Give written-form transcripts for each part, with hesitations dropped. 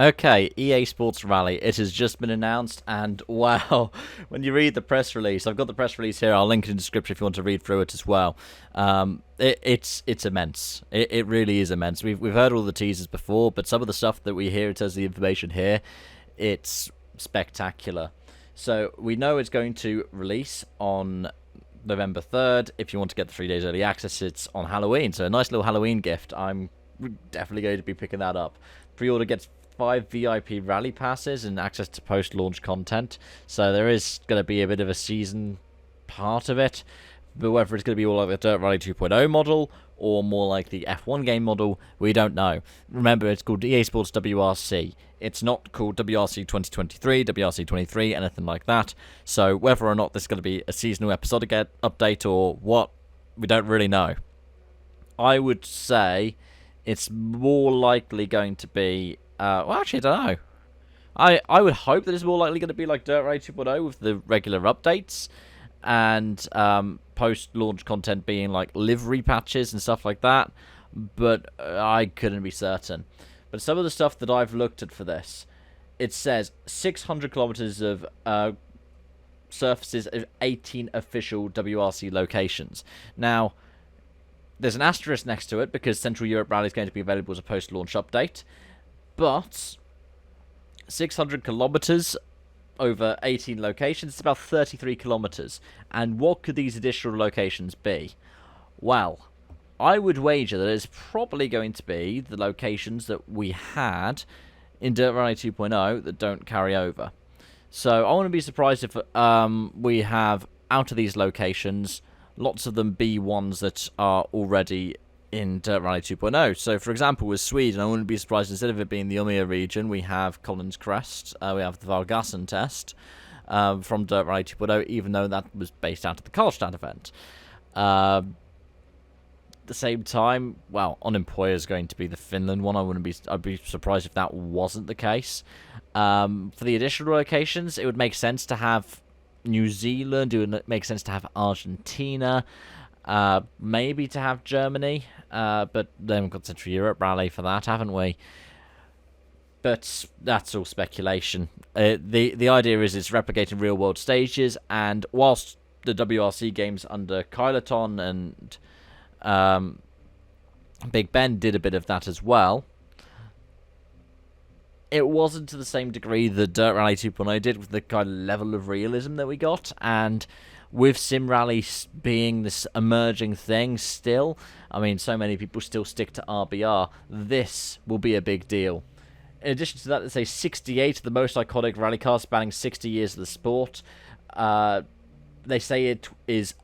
Okay, EA Sports Rally. It has just been announced, and wow, when you read the press release, I've got the press release here. I'll link it in the description if you want to read through it as well. It's immense. It really is immense. We've heard all the teasers before, but some of the stuff that we hear in terms of the information here, it's spectacular. So we know it's going to release on November 3rd. If you want to get the 3 days early access, it's on Halloween. So a nice little Halloween gift. I'm definitely going to be picking that up. Pre-order gets 5 VIP rally passes and access to post-launch content. So there is going to be a bit of a season part of it. But whether it's going to be all like the Dirt Rally 2.0 model or more like the F1 game model, we don't know. Remember, it's called EA Sports WRC. It's not called WRC 2023, WRC 23, anything like that. So whether or not this is going to be a seasonal episodic update or what, we don't really know. I would say it's more likely going to be... well, actually, I don't know. I would hope that it's more likely going to be like Dirt Rally 2.0 with the regular updates and post-launch content being like livery patches and stuff like that. But I couldn't be certain. But some of the stuff that I've looked at for this, it says 600 kilometers of surfaces of 18 official WRC locations. Now, there's an asterisk next to it because Central Europe Rally is going to be available as a post-launch update. But 600 kilometers over 18 locations is about 33 kilometers. And what could these additional locations be? Well, I would wager that it's probably going to be the locations that we had in Dirt Rally 2.0 that don't carry over. So I wouldn't be surprised if we have, out of these locations, lots of them be ones that are already in Dirt Rally 2.0. So, for example, with Sweden, I wouldn't be surprised instead of it being the Umeå region, we have Collins Crest, we have the Vargassen test from Dirt Rally 2.0, even though that was based out of the Karlstad event. At the same time, well, Unemployer is going to be the Finland one. I'd be surprised if that wasn't the case. For the additional locations, it would make sense to have New Zealand. It would make sense to have Argentina. Maybe to have Germany. But then we've got Central Europe Rally for that, haven't we? But that's all speculation. The idea is it's replicating real world stages, and whilst the WRC games under Kyloton and Big Ben did a bit of that as well, it wasn't to the same degree that Dirt Rally 2.0 did with the kind of level of realism that we got. And with Sim Rally being this emerging thing still, I mean, so many people still stick to RBR, this will be a big deal. In addition to that, they say 68 of the most iconic rally cars spanning 60 years of the sport. They say it is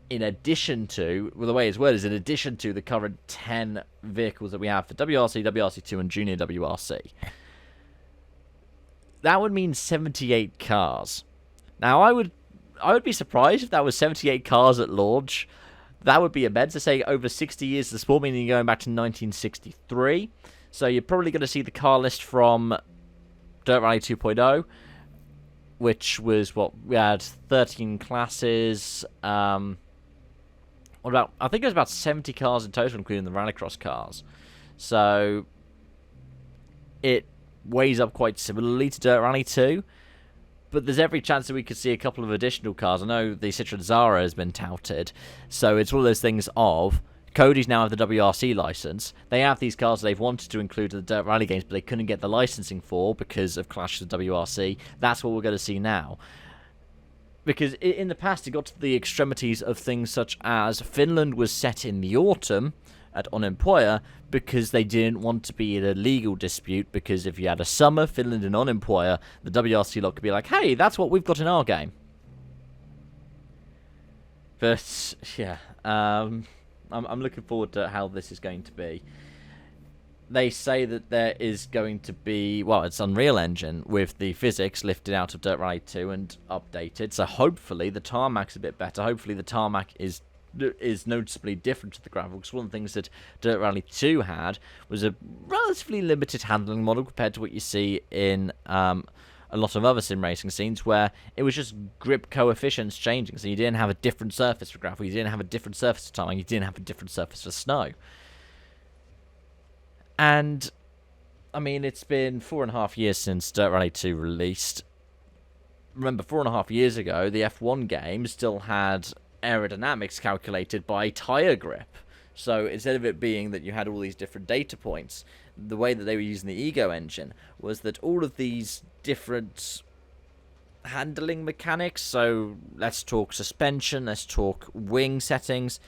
in addition to, well, the way it's worded is in addition to the current 10 vehicles that we have for WRC, WRC2, and Junior WRC. That would mean 78 cars. Now, I would be surprised if that was 78 cars at launch. That would be immense. To say over 60 years of the sport, meaning going back to 1963. So you're probably going to see the car list from Dirt Rally 2.0, which was what we had 13 classes. I think it was about 70 cars in total, including the rallycross cars. So it weighs up quite similarly to Dirt Rally 2. But there's every chance that we could see a couple of additional cars. I know the Citroen Zara has been touted. So it's one of those things of, Cody's now have the WRC license. They have these cars they've wanted to include in the Dirt Rally games, but they couldn't get the licensing for because of clashes with WRC. That's what we're going to see now. Because in the past, it got to the extremities of things such as Finland was set in the autumn at Unemployer because they didn't want to be in a legal dispute, because if you had a summer, Finland and Unemployer, the WRC lot could be like, hey, that's what we've got in our game. But, yeah, I'm looking forward to how this is going to be. They say that there is going to be, well, it's Unreal Engine with the physics lifted out of Dirt Rally 2 and updated. So hopefully the tarmac's a bit better. Hopefully the tarmac is noticeably different to the gravel. Because one of the things that Dirt Rally 2 had was a relatively limited handling model compared to what you see in a lot of other sim racing scenes, where it was just grip coefficients changing. So you didn't have a different surface for gravel, you didn't have a different surface for tarmac, you didn't have a different surface for snow. And I mean, it's been 4.5 years since Dirt Rally 2 released. Remember, 4.5 years ago, the F1 game still had aerodynamics calculated by tyre grip. So instead of it being that you had all these different data points, the way that they were using the Ego engine was that all of these different handling mechanics, so let's talk suspension, let's talk wing settings,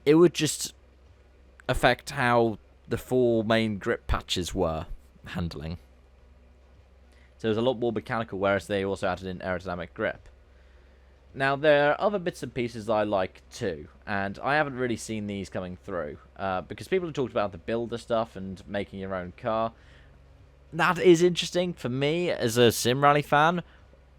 it would just affect how the 4 main grip patches were handling. So it was a lot more mechanical, whereas they also added in aerodynamic grip. Now, there are other bits and pieces I like too, and I haven't really seen these coming through, because people have talked about the builder stuff and making your own car. That is interesting. For me, as a Sim Rally fan,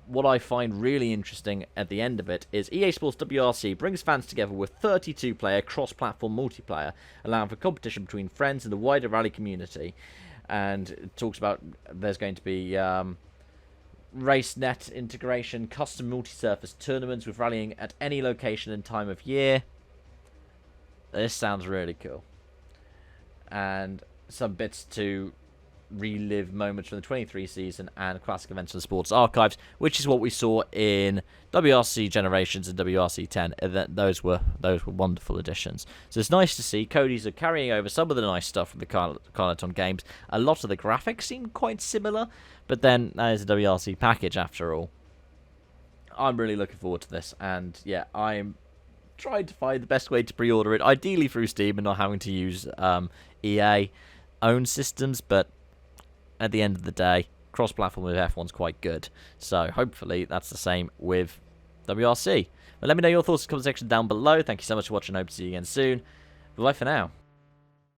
what I find really interesting at the end of it is EA Sports WRC brings fans together with 32-player cross-platform multiplayer, allowing for competition between friends and the wider rally community. And it talks about there's going to be RaceNet integration, custom multi-surface tournaments with rallying at any location and time of year. This sounds really cool. And some bits to relive moments from the 23 season and classic events from the sports archives, which is what we saw in WRC Generations and WRC 10. Those were wonderful additions. So it's nice to see Cody's are carrying over some of the nice stuff from the Carleton games. A lot of the graphics seem quite similar, but then that is a WRC package after all. I'm really looking forward to this, and yeah, I'm trying to find the best way to pre-order it, ideally through Steam and not having to use EA own systems, but at the end of the day, cross-platform with F1's quite good. So hopefully that's the same with WRC. But let me know your thoughts in the comment section down below. Thank you so much for watching. I hope to see you again soon. Bye for now.